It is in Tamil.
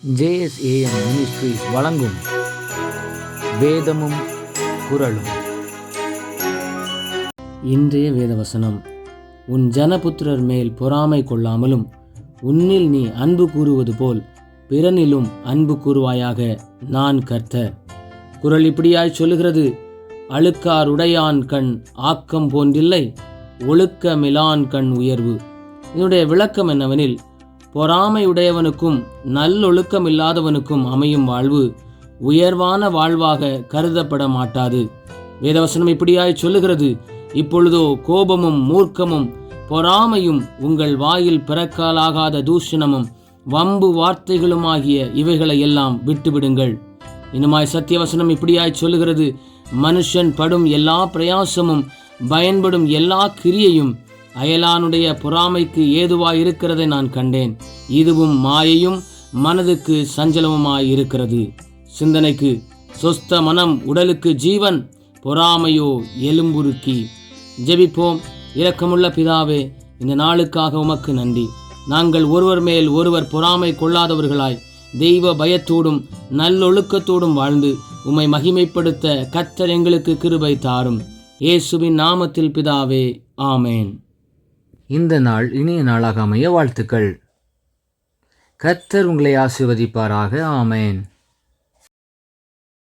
JSAM மினிஸ்ட்ரீஸ் வழங்கும் வேதமும் குறளும். இன்றைய வேதவசனம்: உன் ஜனபுத்திரர் மேல் பொறாமை கொள்ளாமலும் உன்னில் நீ அன்பு கூறுவது போல் பிறனிலும் அன்பு கூறுவாயாக, நான் கர்த்தர். குறள் இப்படியாய் சொல்லுகிறது: அழுக்கார் உடையான் கண் ஆக்கம் போன்றில்லை, ஒழுக்கமிலான் கண் உயர்வு. இதனுடைய விளக்கம் என்னவெனில், பொறாமை உடையவனுக்கும் நல்லொழுக்கம் இல்லாதவனுக்கும் அமையும் வாழ்வு உயர்வான வாழ்வாக கருதப்பட மாட்டாது. வேதவசனம் இப்படியாய் சொல்லுகிறது: இப்பொழுதோ கோபமும் மூர்க்கமும் பொறாமையும் உங்கள் வாயில் பிறக்காலாகாத தூஷணமும் வம்பு வார்த்தைகளுமாகிய இவைகளை எல்லாம் விட்டுவிடுங்கள். இன்னுமாய் சத்தியவசனம் இப்படியாய் சொல்லுகிறது: மனுஷன் படும் எல்லா பிரயாசமும் பயன்படும் எல்லா கிரியையும் அயலானுடைய பொறாமைக்கு ஏதுவாயிருக்கிறதை நான் கண்டேன். இதுவும் மாயையும் மனதுக்கு சஞ்சலமுமாயிருக்கிறது. சிந்தனைக்கு: சொஸ்த மனம் உடலுக்கு ஜீவன், பொறாமையோ எலும்புருக்கி. ஜெபிப்போம். இரக்கமுள்ள பிதாவே, இந்த நாளுக்காக உமக்கு நன்றி. நாங்கள் ஒருவர் மேல் ஒருவர் பொறாமை கொள்ளாதவர்களாய் தெய்வ பயத்தோடும் நல்லொழுக்கத்தோடும் வாழ்ந்து உம்மை மகிமைப்படுத்த கர்த்தர் எங்களுக்கு கிருபை தாரும். இயேசுவின் நாமத்தில் பிதாவே, ஆமேன். இந்த நாள் இனிய நாளாக அமைய வாழ்த்துக்கள். கர்த்தர் உங்களை ஆசீர்வதிப்பாராக. ஆமேன்.